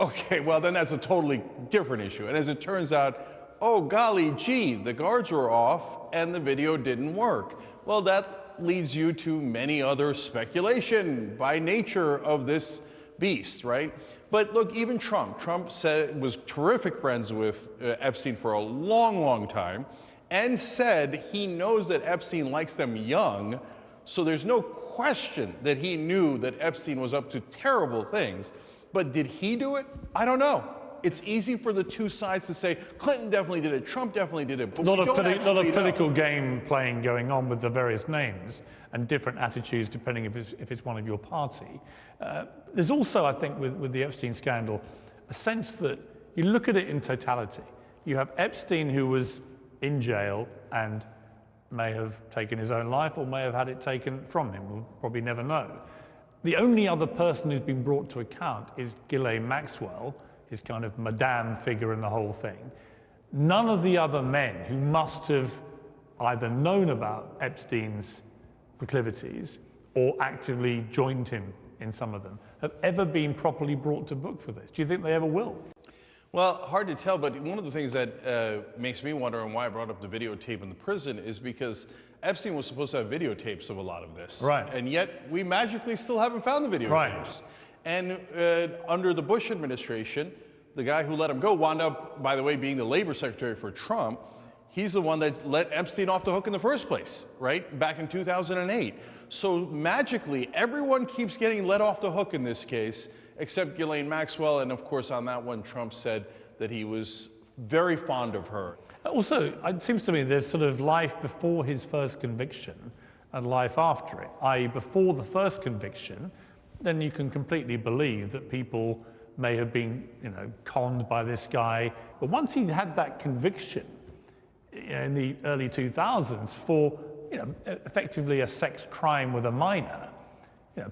okay, well, then that's a totally different issue. And as it turns out, oh, golly gee, the guards were off and the video didn't work. Well, that leads you to many other speculation by nature of this beast, right? But look, even Trump was terrific friends with Epstein for a long, long time. and said he knows that Epstein likes them young, so there's no question that he knew that Epstein was up to terrible things. But did he do it? I don't know. It's easy for the two sides to say, Clinton definitely did it, Trump definitely did it, but not we a don't actually know. political game playing going on with the various names and different attitudes depending if it's one of your party. There's also, I think, with the Epstein scandal, a sense that you look at it in totality. You have Epstein, who was in jail and may have taken his own life or may have had it taken from him. We'll probably never know. The only other person who's been brought to account is Ghislaine Maxwell, his kind of madame figure in the whole thing. None of the other men who must have either known about Epstein's proclivities or actively joined him in some of them have ever been properly brought to book for this. Do you think they ever will? Well, hard to tell, but one of the things that makes me wonder and why I brought up the videotape in the prison is because Epstein was supposed to have videotapes of a lot of this. Right. And yet we magically still haven't found the videotapes. Right. And under the Bush administration, the guy who let him go wound up, by the way, being the labor secretary for Trump. He's the one that let Epstein off the hook in the first place, right? Back in 2008. So magically, everyone keeps getting let off the hook in this case, except Ghislaine Maxwell. And of course, on that one, Trump said that he was very fond of her. Also, it seems to me there's sort of life before his first conviction and life after it, i.e. before the first conviction, then you can completely believe that people may have been, conned by this guy. But once he had that conviction in the early 2000s for, effectively a sex crime with a minor,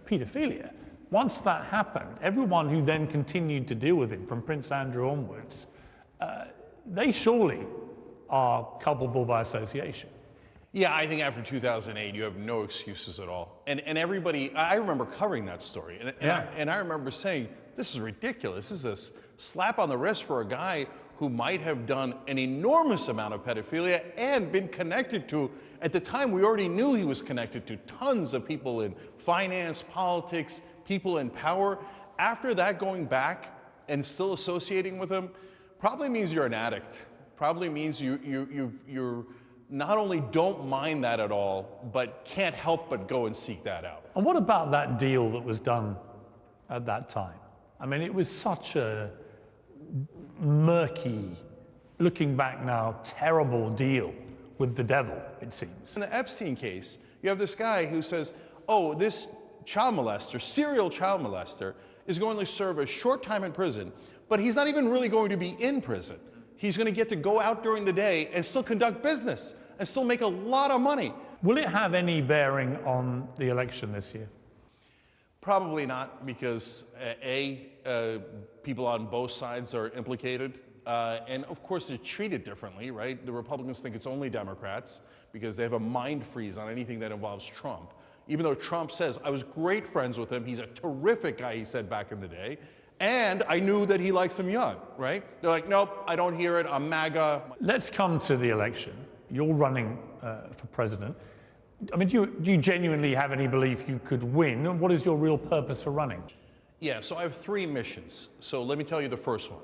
paedophilia, once that happened, everyone who then continued to deal with him from Prince Andrew onwards, they surely are culpable by association. Yeah, I think after 2008, you have no excuses at all. And everybody, I remember covering that story. And I remember saying, this is ridiculous. This is a slap on the wrist for a guy who might have done an enormous amount of pedophilia and been connected to, at the time we already knew he was connected to tons of people in finance, politics, people in power. After that, going back and still associating with him probably means you're an addict. Probably means you're not only don't mind that at all, but can't help but go and seek that out. And what about that deal that was done at that time? I mean, it was such a murky, looking back now, terrible deal with the devil, it seems. In the Epstein case, you have this guy who says, oh, this child molester, serial child molester, is going to serve a short time in prison, but he's not even really going to be in prison. He's going to get to go out during the day and still conduct business and still make a lot of money. Will it have any bearing on the election this year? Probably not, because people on both sides are implicated. And of course, they're treated differently, right? The Republicans think it's only Democrats because they have a mind freeze on anything that involves Trump. Even though Trump says, I was great friends with him, he's a terrific guy, he said back in the day. And I knew that he likes them young, right? They're like, nope, I don't hear it, I'm MAGA. Let's come to the election. You're running for president. I mean, do you genuinely have any belief you could win? And what is your real purpose for running? Yeah, so I have three missions. So let me tell you the first one,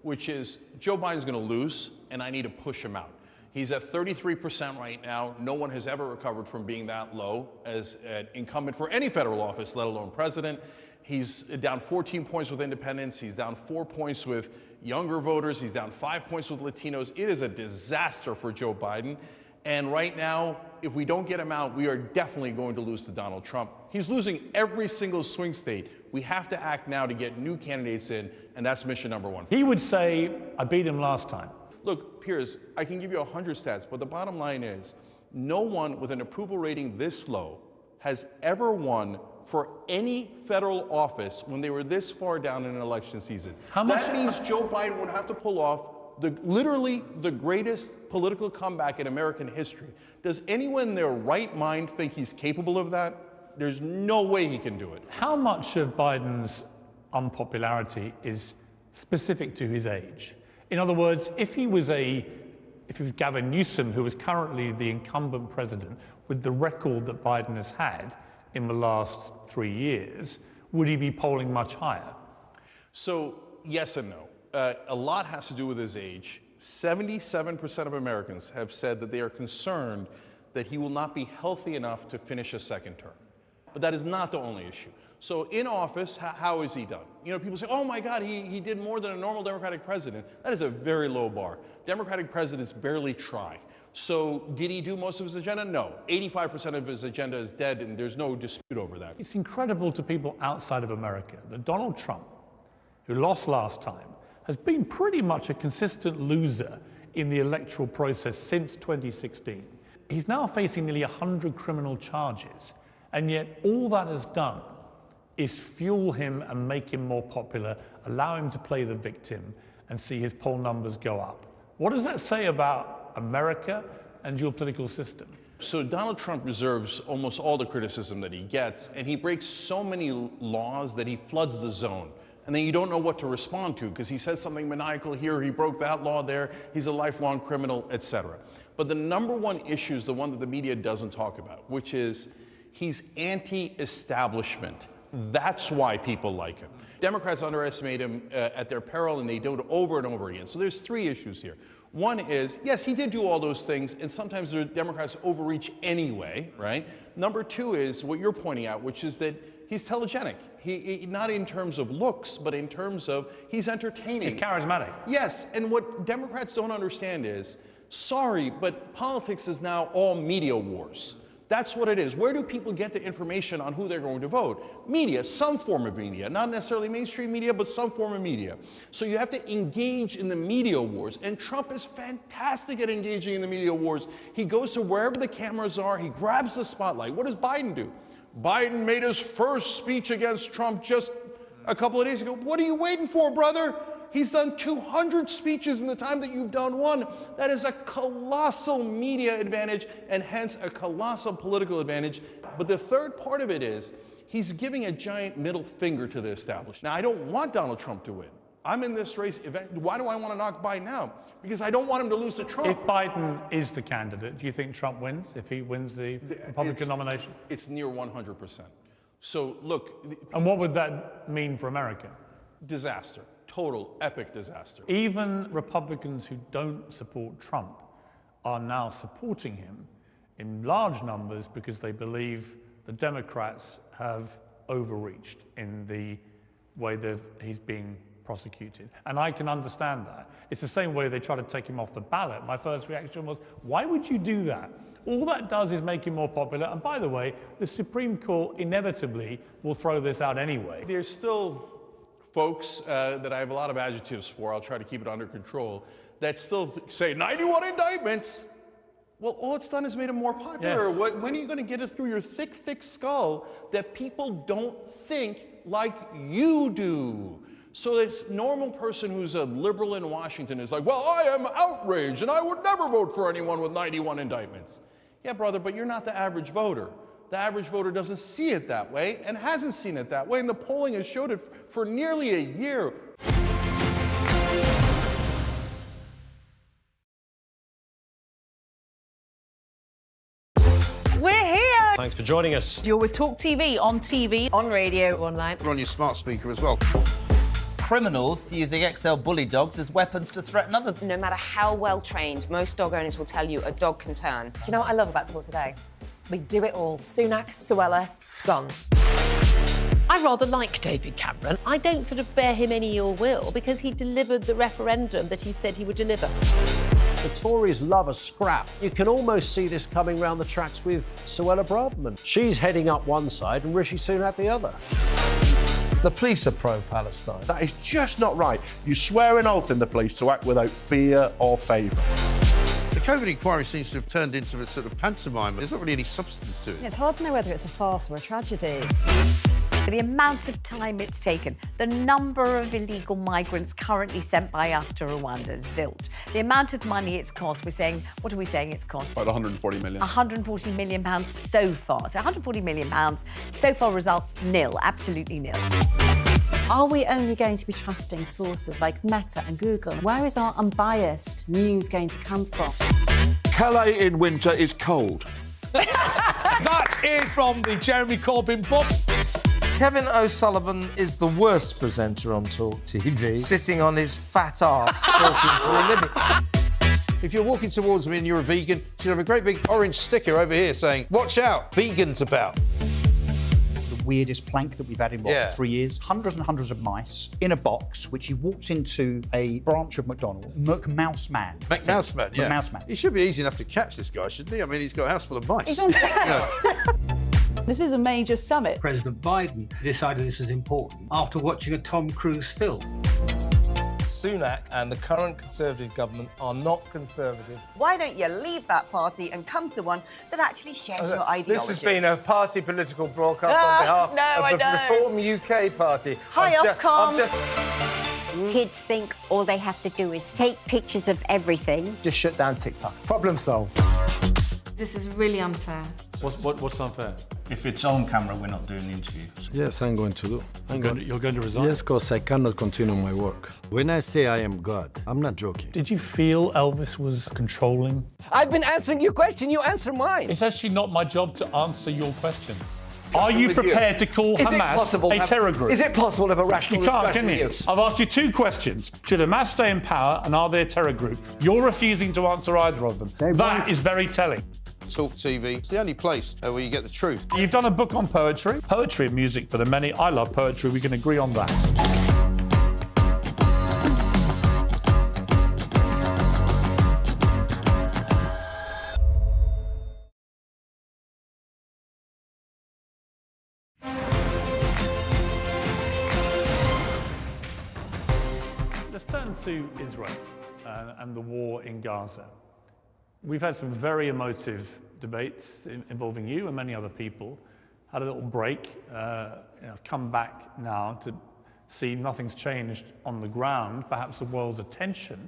which is Joe Biden's gonna lose, and I need to push him out. He's at 33% right now. No one has ever recovered from being that low as an incumbent for any federal office, let alone president. He's down 14 points with independents. He's down 4 points with younger voters. He's down 5 points with Latinos. It is a disaster for Joe Biden. And right now, if we don't get him out, we are definitely going to lose to Donald Trump. He's losing every single swing state. We have to act now to get new candidates in, and that's mission number one. He would say, I beat him last time. Look, Piers, I can give you 100 stats, but the bottom line is, no one with an approval rating this low has ever won for any federal office when they were this far down in an election season. That means Joe Biden would have to pull off literally the greatest political comeback in American history. Does anyone in their right mind think he's capable of that? There's no way he can do it. How much of Biden's unpopularity is specific to his age? In other words, if it was Gavin Newsom, who was currently the incumbent president with the record that Biden has had in the last 3 years, would he be polling much higher? So yes and no. A lot has to do with his age. 77% of Americans have said that they are concerned that he will not be healthy enough to finish a second term. But that is not the only issue. So in office, how is he done? You know, people say, oh my God, he did more than a normal Democratic president. That is a very low bar. Democratic presidents barely try. So did he do most of his agenda? No. 85% of his agenda is dead, and there's no dispute over that. It's incredible to people outside of America that Donald Trump, who lost last time, has been pretty much a consistent loser in the electoral process since 2016. He's now facing nearly 100 criminal charges, and yet all that has done is fuel him and make him more popular, allow him to play the victim and see his poll numbers go up. What does that say about America and your political system? So Donald Trump deserves almost all the criticism that he gets, and he breaks so many laws that he floods the zone. And then you don't know what to respond to because he says something maniacal here, he broke that law there, he's a lifelong criminal, etc. But the number one issue is the one that the media doesn't talk about, which is he's anti-establishment. That's why people like him. Democrats underestimate him at their peril, and they do it over and over again. So there's three issues here. One is, yes, he did do all those things, and sometimes the Democrats overreach anyway, right? Number two is what you're pointing out, which is that he's telegenic. He not in terms of looks, but in terms of he's entertaining. He's charismatic. Yes, and what Democrats don't understand is, sorry, but politics is now all media wars. That's what it is. Where do people get the information on who they're going to vote? Media, some form of media, not necessarily mainstream media, but some form of media. So you have to engage in the media wars, and Trump is fantastic at engaging in the media wars. He goes to wherever the cameras are, he grabs the spotlight. What does Biden do? Biden made his first speech against Trump just a couple of days ago. What are you waiting for, brother? He's done 200 speeches in the time that you've done one. That is a colossal media advantage and hence a colossal political advantage. But the third part of it is he's giving a giant middle finger to the establishment. Now, I don't want Donald Trump to win. I'm in this race. Why do I want to knock Biden out? Because I don't want him to lose to Trump. If Biden is the candidate, do you think Trump wins if he wins the Republican nomination? It's near 100%. So, look. And what would that mean for America? Disaster. Total, epic disaster. Even Republicans who don't support Trump are now supporting him in large numbers because they believe the Democrats have overreached in the way that he's being prosecuted. And I can understand that. It's the same way they try to take him off the ballot. My first reaction was, why would you do that? All that does is make him more popular. And by the way, the Supreme Court inevitably will throw this out anyway. There's still folks that I have a lot of adjectives for, I'll try to keep it under control, that still say 91 indictments. Well, all it's done is made him more popular. Yes. When are you going to get it through your thick, thick skull that people don't think like you do? So this normal person who's a liberal in Washington is like, well, I am outraged and I would never vote for anyone with 91 indictments. Yeah, brother, but you're not the average voter. The average voter doesn't see it that way and hasn't seen it that way, and the polling has showed it for nearly a year. We're here. Thanks for joining us. You're with TalkTV, on radio, online. We're on your smart speaker as well. Criminals using XL bully dogs as weapons to threaten others. No matter how well trained, most dog owners will tell you a dog can turn. Do you know what I love about Talk Today? We do it all. Sunak, Suella, scones. I rather like David Cameron. I don't sort of bear him any ill will because he delivered the referendum that he said he would deliver. The Tories love a scrap. You can almost see this coming round the tracks with Suella Braverman. She's heading up one side and Rishi Sunak the other. The police are pro-Palestine. That is just not right. You swear an oath in the police to act without fear or favour. The COVID inquiry seems to have turned into a sort of pantomime. There's not really any substance to it. It's hard to know whether it's a farce or a tragedy. For the amount of time it's taken, the number of illegal migrants currently sent by us to Rwanda, zilch. The amount of money it's cost, what are we saying it's cost? About 140 million. 140 million pounds so far. So 140 million pounds, so far result nil, absolutely nil. Are we only going to be trusting sources like Meta and Google? Where is our unbiased news going to come from? Calais in winter is cold. That is from the Jeremy Corbyn book. Kevin O'Sullivan is the worst presenter on Talk TV, sitting on his fat ass talking for a living. If you're walking towards me and you're a vegan, you should have a great big orange sticker over here saying, "Watch out, vegans about." The weirdest plank that we've had in, 3 years? Hundreds and hundreds of mice in a box, which he walked into a branch of McDonald's. McMouse Man. McMouse Man, yeah. McMouse Man. He should be easy enough to catch, this guy, shouldn't he? I mean, he's got a house full of mice. He's on This is a major summit. President Biden decided this was important after watching a Tom Cruise film. Sunak and the current Conservative government are not Conservative. Why don't you leave that party and come to one that actually shares your ideologies? This has been a party political broadcast on behalf of the Reform UK Party. Hi, Ofcom. Kids think all they have to do is take pictures of everything. Just shut down TikTok. Problem solved. This is really unfair. What's unfair? If it's on camera, we're not doing the interview. Yes, I'm going to do. You're going to resign? Yes, because I cannot continue my work. When I say I am God, I'm not joking. Did you feel Elvis was controlling? I've been answering your question, you answer mine. It's actually not my job to answer your questions. Are you prepared to call Hamas a terror group? Is it possible to have a rational discussion? You can't, can you? I've asked you two questions. Should Hamas stay in power and are they a terror group? You're refusing to answer either of them. That is very telling. Talk TV. It's the only place where you get the truth. You've done a book on poetry. Poetry and music for the many. I love poetry. We can agree on that. Let's turn to Israel and the war in Gaza. We've had some very emotive debates involving you and many other people. Had a little break, come back now to see nothing's changed on the ground. Perhaps the world's attention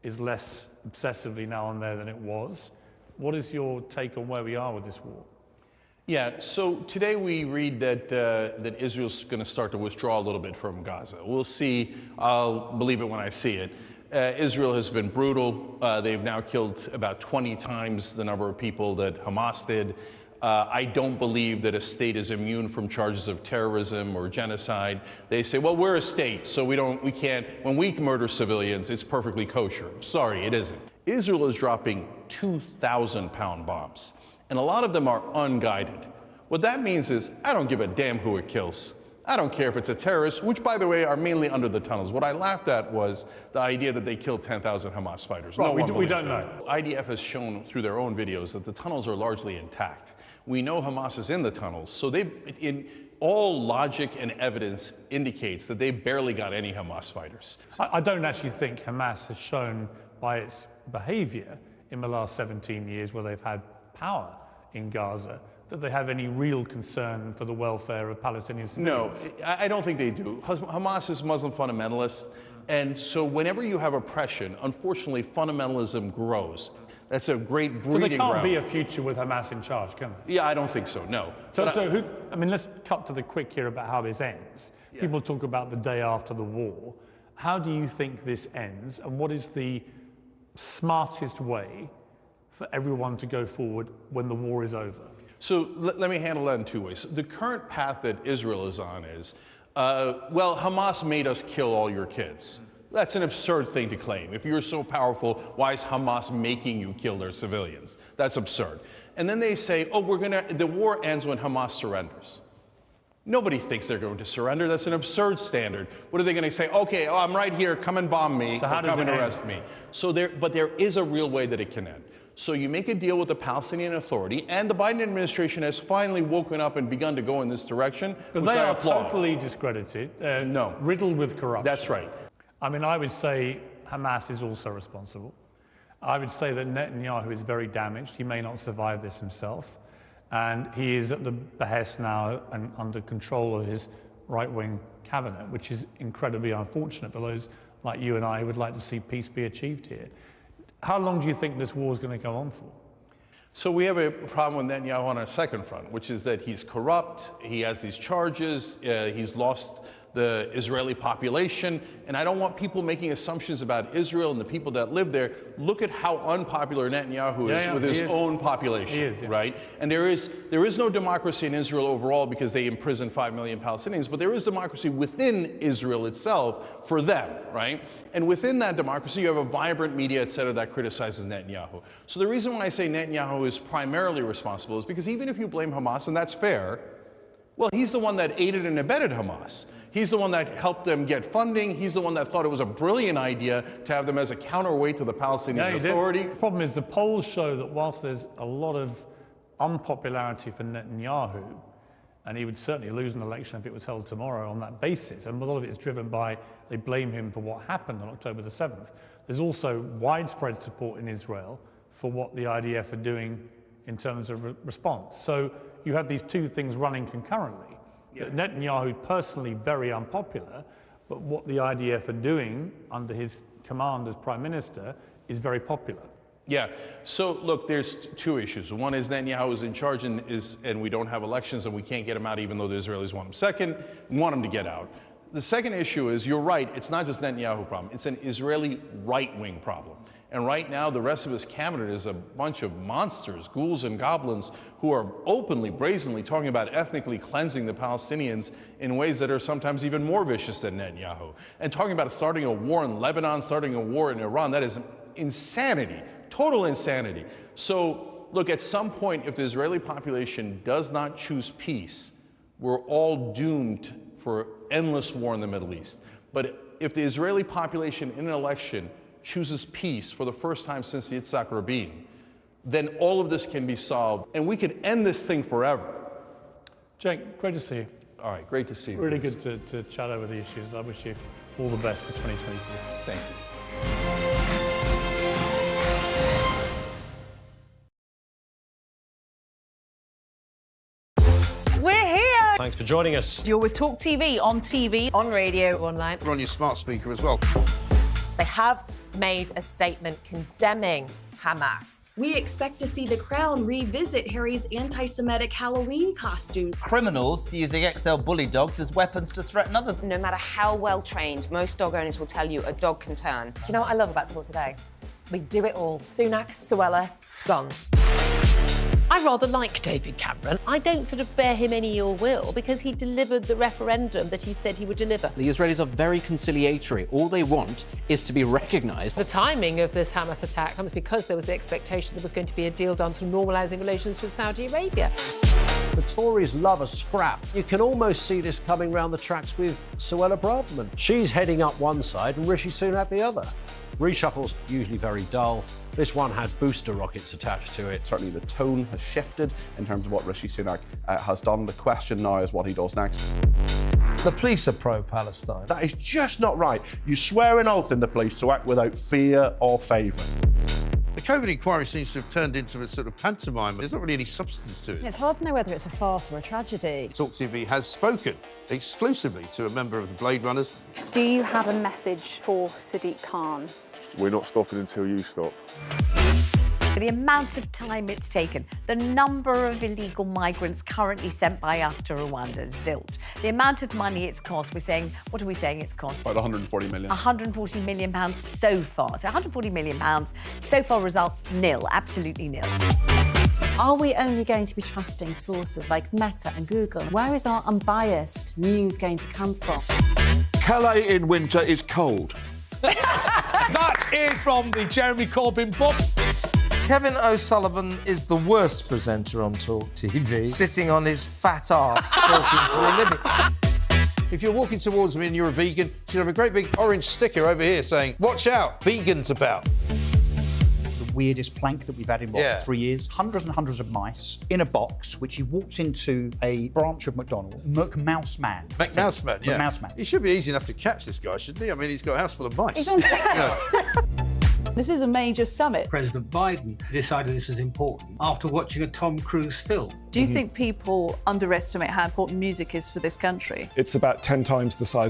is less obsessively now and there than it was. What is your take on where we are with this war? Yeah, so today we read that Israel's going to start to withdraw a little bit from Gaza. We'll see. I'll believe it when I see it. Israel has been brutal. They've now killed about 20 times the number of people that Hamas did. I don't believe that a state is immune from charges of terrorism or genocide. They say, well, we're a state, so we can't, when we murder civilians, it's perfectly kosher. Sorry, it isn't. Israel is dropping 2,000-pound bombs, and a lot of them are unguided. What that means is, I don't give a damn who it kills. I don't care if it's a terrorist, which, by the way, are mainly under the tunnels. What I laughed at was the idea that they killed 10,000 Hamas fighters. Right, no we don't know. IDF has shown through their own videos that the tunnels are largely intact. We know Hamas is in the tunnels, so all logic and evidence indicates that they barely got any Hamas fighters. I don't actually think Hamas has shown by its behavior in the last 17 years where they've had power in Gaza that they have any real concern for the welfare of Palestinian civilians. No, I don't think they do. Hamas is Muslim fundamentalist, and so whenever you have oppression, unfortunately, fundamentalism grows. That's a great breeding ground. So there can't be a future with Hamas in charge, can there? Yeah, I don't think so, no. Let's cut to the quick here about how this ends. Yeah. People talk about the day after the war. How do you think this ends, and what is the smartest way for everyone to go forward when the war is over? So let me handle that in two ways. The current path that Israel is on is, Hamas made us kill all your kids. That's an absurd thing to claim. If you're so powerful, why is Hamas making you kill their civilians? That's absurd. And then they say, the war ends when Hamas surrenders. Nobody thinks they're going to surrender. That's an absurd standard. What are they going to say? Okay, I'm right here, come and bomb me, so or come and arrest me. But there is a real way that it can end. So you make a deal with the Palestinian Authority, and the Biden administration has finally woken up and begun to go in this direction, but which they I are applaud. totally discredited, riddled with corruption. That's right. I mean, I would say Hamas is also responsible. I would say that Netanyahu is very damaged. He may not survive this himself. And he is at the behest now and under control of his right-wing cabinet, which is incredibly unfortunate for those like you and I who would like to see peace be achieved here. How long do you think this war is going to go on for? So we have a problem with Netanyahu on a second front, which is that he's corrupt, he has these charges, he's lost the Israeli population, and I don't want people making assumptions about Israel and the people that live there. Look at how unpopular Netanyahu is with his own population, right? And there is no democracy in Israel overall because they imprison 5 million Palestinians, but there is democracy within Israel itself for them, right? And within that democracy, you have a vibrant media, et cetera, that criticizes Netanyahu. So the reason why I say Netanyahu is primarily responsible is because even if you blame Hamas, and that's fair, well, he's the one that aided and abetted Hamas. He's the one that helped them get funding. He's the one that thought it was a brilliant idea to have them as a counterweight to the Palestinian Authority. The problem is the polls show that whilst there's a lot of unpopularity for Netanyahu, and he would certainly lose an election if it was held tomorrow on that basis, and a lot of it is driven by they blame him for what happened on October the 7th. There's also widespread support in Israel for what the IDF are doing in terms of response. So you have these two things running concurrently. Netanyahu personally very unpopular, but what the IDF are doing under his command as prime minister is very popular. Yeah, so look, there's two issues. One is Netanyahu is in charge and we don't have elections and we can't get him out even though the Israelis want him. Second, want him to get out. The second issue is, you're right, it's not just Netanyahu problem, it's an Israeli right-wing problem. And right now, the rest of his cabinet is a bunch of monsters, ghouls and goblins, who are openly, brazenly talking about ethnically cleansing the Palestinians in ways that are sometimes even more vicious than Netanyahu. And talking about starting a war in Lebanon, starting a war in Iran, that is insanity, total insanity. So, look, at some point, if the Israeli population does not choose peace, we're all doomed for endless war in the Middle East. But if the Israeli population in an election chooses peace for the first time since the Yitzhak Rabin, then all of this can be solved and we can end this thing forever. Jake, great to see you. All right, great to see you. Really good to chat over the issues. I wish you all the best for 2023. Thank you. We're here. Thanks for joining us. You're with TalkTV, on TV, on radio, online. We're on your smart speaker as well. They have made a statement condemning Hamas. We expect to see the Crown revisit Harry's anti-Semitic Halloween costume. Criminals using XL bully dogs as weapons to threaten others. No matter how well trained, most dog owners will tell you a dog can turn. Do you know what I love about Talk Today? We do it all. Sunak, Suella, scones. I rather like David Cameron. I don't sort of bear him any ill will because he delivered the referendum that he said he would deliver. The Israelis are very conciliatory. All they want is to be recognised. The timing of this Hamas attack comes because there was the expectation there was going to be a deal done sort of normalising relations with Saudi Arabia. The Tories love a scrap. You can almost see this coming round the tracks with Suella Braverman. She's heading up one side and Rishi Sunak the other. Reshuffle's usually very dull. This one has booster rockets attached to it. Certainly the tone has shifted in terms of what Rishi Sunak has done. The question now is what he does next. The police are pro-Palestine. That is just not right. You swear an oath in the police to act without fear or favour. The COVID inquiry seems to have turned into a sort of pantomime. There's not really any substance to it. It's hard to know whether it's a farce or a tragedy. TalkTV has spoken exclusively to a member of the Blade Runners. Do you have a message for Sadiq Khan? We're not stopping until you stop. The amount of time it's taken, the number of illegal migrants currently sent by us to Rwanda, zilch. The amount of money it's cost, we're saying, what are we saying it's cost? About 140 million. 140 million pounds so far. So 140 million pounds, so far result nil, absolutely nil. Are we only going to be trusting sources like Meta and Google? Where is our unbiased news going to come from? Calais in winter is cold. That is from the Jeremy Corbyn book. Kevin O'Sullivan is the worst presenter on TalkTV, sitting on his fat arse talking for a living. If you're walking towards me and you're a vegan, you should have a great big orange sticker over here saying, "Watch out, vegan's about." The weirdest plank that we've had in, 3 years? Hundreds and hundreds of mice in a box, which he walked into a branch of McDonald's. McMouse Man. McMouse Man, yeah. McMouse Man. He should be easy enough to catch, this guy, shouldn't he? I mean, he's got a house full of mice. He's on This is a major summit. President Biden decided this was important after watching a Tom Cruise film. Do you think people underestimate how important music is for this country? It's about 10 times the size